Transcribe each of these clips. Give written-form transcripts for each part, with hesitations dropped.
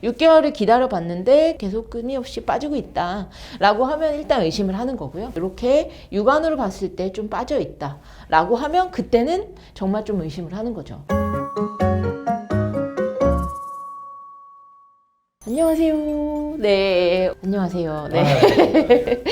6개월을 기다려 봤는데 계속 끊임없이 빠지고 있다 라고 하면 일단 의심을 하는 거고요. 이렇게 육안으로 봤을 때 좀 빠져 있다 라고 하면 그때는 정말 좀 의심을 하는 거죠. 안녕하세요. 네, 안녕하세요. 네.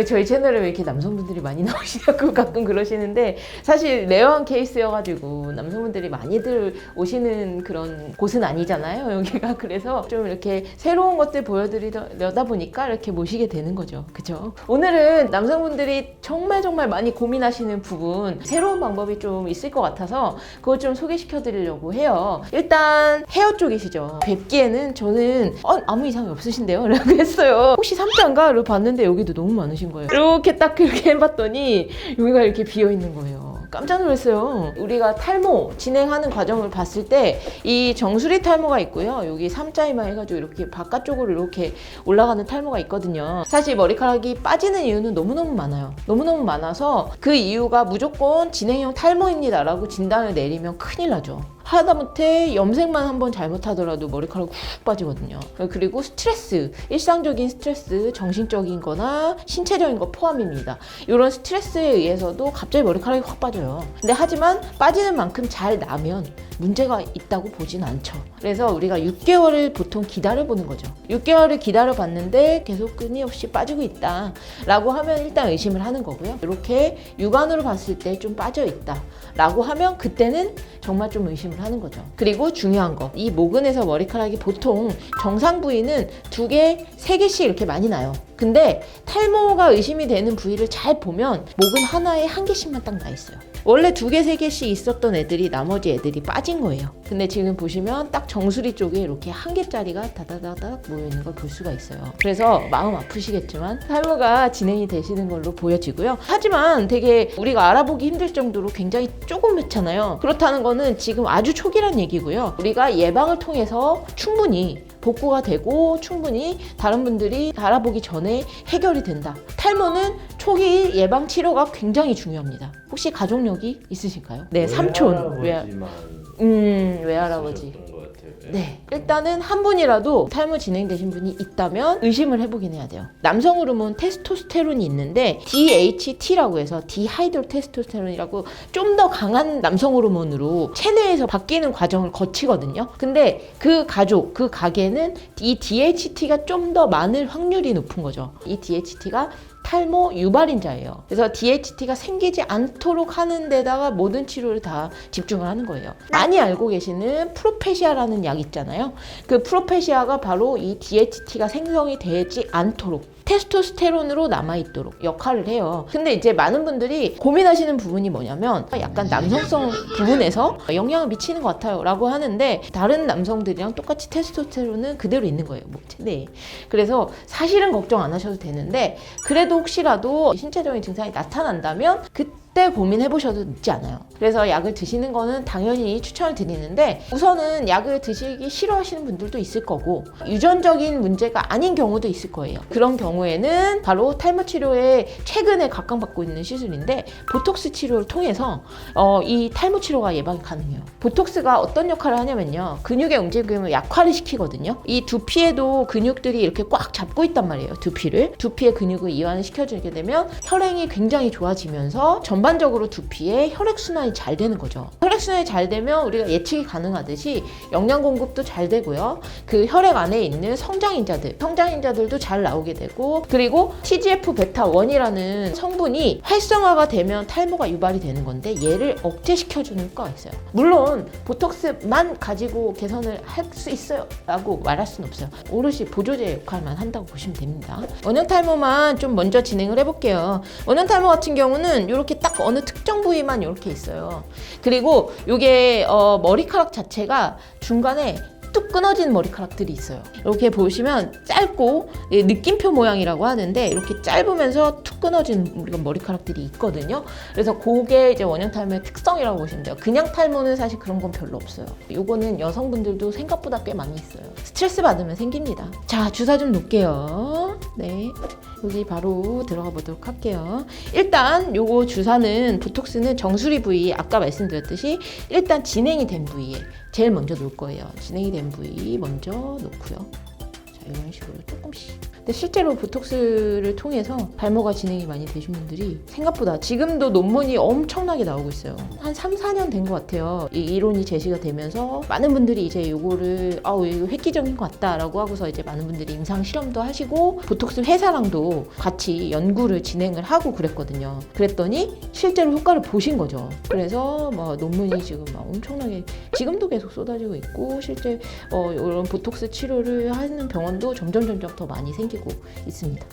저희 채널에 왜 이렇게 남성분들이 많이 나오시냐고 가끔 그러시는데, 사실 레어한 케이스여가지고 남성분들이 많이들 오시는 그런 곳은 아니잖아요, 여기가. 그래서 좀 이렇게 새로운 것들 보여드리려다 보니까 이렇게 모시게 되는 거죠. 그죠? 오늘은 남성분들이 정말 많이 고민하시는 부분, 새로운 방법이 좀 있을 것 같아서 그거 좀 소개시켜 드리려고 해요. 일단 헤어 쪽이시죠. 뵙기에는 저는 아무 이상이 없으신데요? 라고 했어요. 혹시 삼자인가? 라고 봤는데 여기도 너무 많으신 거예요. 이렇게 딱 그렇게 해봤더니 여기가 이렇게 비어있는 거예요. 깜짝 놀랐어요. 우리가 탈모 진행하는 과정을 봤을 때 이 정수리 탈모가 있고요. 여기 삼자이마 해가지고 이렇게 바깥쪽으로 이렇게 올라가는 탈모가 있거든요. 사실 머리카락이 빠지는 이유는 너무너무 많아요. 너무너무 많아서 그 이유가 무조건 진행형 탈모입니다 라고 진단을 내리면 큰일 나죠. 하다못해 염색만 한번 잘못하더라도 머리카락이 훅 빠지거든요. 그리고 스트레스, 일상적인 스트레스, 정신적인 거나 신체적인 거 포함입니다. 이런 스트레스에 의해서도 갑자기 머리카락이 확 빠져요. 근데 하지만 빠지는 만큼 잘 나면 문제가 있다고 보진 않죠. 그래서 우리가 6개월을 보통 기다려보는 거죠. 6개월을 기다려봤는데 계속 끊임없이 빠지고 있다 라고 하면 일단 의심을 하는 거고요. 이렇게 육안으로 봤을 때 좀 빠져 있다 라고 하면 그때는 정말 좀 의심을 하는 거죠. 그리고 중요한 거, 이 모근에서 머리카락이 보통 정상 부위는 2개, 3개씩 이렇게 많이 나요. 근데 탈모가 의심이 되는 부위를 잘 보면 목은 하나에 1개씩만 딱 나 있어요. 원래 2개, 3개씩 있었던 애들이 나머지 애들이 빠진 거예요. 근데 지금 보시면 딱 정수리 쪽에 이렇게 1개짜리가 다다다닥 모여있는 걸 볼 수가 있어요. 그래서 마음 아프시겠지만 탈모가 진행이 되시는 걸로 보여지고요. 하지만 되게 우리가 알아보기 힘들 정도로 굉장히 조그맣잖아요. 그렇다는 거는 지금 아주 초기란 얘기고요. 우리가 예방을 통해서 충분히 복구가 되고 충분히 다른 분들이 알아보기 전에 해결이 된다. 탈모는 초기 예방 치료가 굉장히 중요합니다. 혹시 가족력이 있으실까요? 네, 삼촌. 외할아버지. 네, 일단은 한 분이라도 탈모 진행되신 분이 있다면 의심을 해보긴 해야 돼요. 남성 호르몬 테스토스테론이 있는데 DHT라고 해서 디하이드로 테스토스테론이라고 좀 더 강한 남성 호르몬으로 체내에서 바뀌는 과정을 거치거든요. 근데 그 가게는 이 DHT가 좀 더 많을 확률이 높은 거죠. 이 DHT가 탈모 유발인자예요. 그래서 DHT가 생기지 않도록 하는 데다가 모든 치료를 다 집중을 하는 거예요. 많이 알고 계시는 프로페시아라는 약 있잖아요. 그 프로페시아가 바로 이 DHT가 생성이 되지 않도록 테스토스테론으로 남아있도록 역할을 해요. 근데 이제 많은 분들이 고민하시는 부분이 뭐냐면 약간 남성성 부분에서 영향을 미치는 것 같아요 라고 하는데, 다른 남성들이랑 똑같이 테스토스테론은 그대로 있는 거예요, 목체내에. 그래서 사실은 걱정 안 하셔도 되는데, 그래도 혹시라도 신체적인 증상이 나타난다면 그때 고민해 보셔도 늦지 않아요. 그래서 약을 드시는 거는 당연히 추천을 드리는데, 우선은 약을 드시기 싫어하시는 분들도 있을 거고 유전적인 문제가 아닌 경우도 있을 거예요. 그런 경우에는 바로 탈모 치료에 최근에 각광받고 있는 시술인데, 보톡스 치료를 통해서 이 탈모 치료가 예방이 가능해요. 보톡스가 어떤 역할을 하냐면요, 근육의 움직임을 약화를 시키거든요. 이 두피에도 근육들이 이렇게 꽉 잡고 있단 말이에요. 두피의 근육을 이완을 시켜주게 되면 혈행이 굉장히 좋아지면서 전반적으로 두피에 혈액순환이 잘 되는 거죠. 혈액순환이 잘 되면 우리가 예측이 가능하듯이 영양 공급도 잘 되고요. 그 혈액 안에 있는 성장인자들도 잘 나오게 되고, 그리고 TGF-β1이라는 성분이 활성화가 되면 탈모가 유발이 되는 건데, 얘를 억제시켜주는 효과가 있어요. 물론 보톡스만 가지고 개선을 할 수 있어요 라고 말할 수는 없어요. 오롯이 보조제 역할만 한다고 보시면 됩니다. 원형 탈모만 좀 먼저 진행을 해볼게요. 원형 탈모 같은 경우는 이렇게 딱 어느 특정 부위만 이렇게 있어요. 그리고 이게 머리카락 자체가 중간에 뚝 끊어진 머리카락들이 있어요. 이렇게 보시면 짧고 느낌표 모양이라고 하는데, 이렇게 짧으면서 툭 끊어진 머리카락들이 있거든요. 그래서 그게 이제 원형 탈모의 특성이라고 보시면 돼요. 그냥 탈모는 사실 그런 건 별로 없어요. 요거는 여성분들도 생각보다 꽤 많이 있어요. 스트레스 받으면 생깁니다. 자, 주사 좀 놓을게요. 네, 여기 바로 들어가 보도록 할게요. 일단 요거 주사는 보톡스는 정수리 부위 아까 말씀드렸듯이 일단 진행이 된 부위에 제일 먼저 놓을 거예요. 진행이 된 부위 먼저 놓고요. 자, 이런 식으로 조금씩. 근데 실제로 보톡스를 통해서 발모가 진행이 많이 되신 분들이 생각보다 지금도 논문이 엄청나게 나오고 있어요. 한 3, 4년 된 것 같아요. 이 이론이 제시가 되면서 많은 분들이 이제 요거를 이거 획기적인 것 같다라고 하고서 이제 많은 분들이 임상 실험도 하시고 보톡스 회사랑도 같이 연구를 진행을 하고 그랬거든요. 그랬더니 실제로 효과를 보신 거죠. 그래서 뭐 논문이 지금 막 엄청나게 지금도 계속 쏟아지고 있고 실제 이런 보톡스 치료를 하는 병원도 점점 더 많이 생기고 있습니다.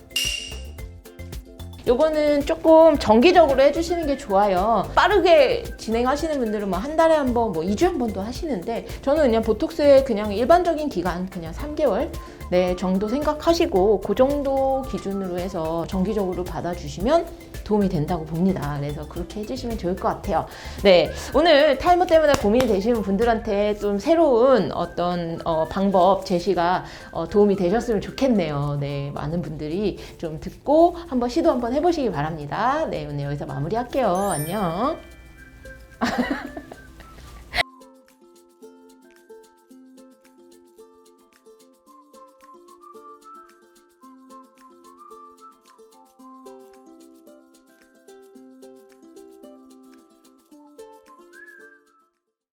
요거는 조금 정기적으로 해주시는 게 좋아요. 빠르게 진행하시는 분들은 뭐 한 달에 한 번, 뭐 2주에 한 번도 하시는데 저는 그냥 보톡스의 그냥 일반적인 기간 그냥 3개월 네, 정도 생각하시고 그 정도 기준으로 해서 정기적으로 받아주시면 도움이 된다고 봅니다. 그래서 그렇게 해주시면 좋을 것 같아요. 네, 오늘 탈모 때문에 고민이 되시는 분들한테 좀 새로운 어떤 방법 제시가 도움이 되셨으면 좋겠네요. 네, 많은 분들이 좀 듣고 한번 시도 한번 해보시기 바랍니다. 네, 오늘 여기서 마무리할게요. 안녕.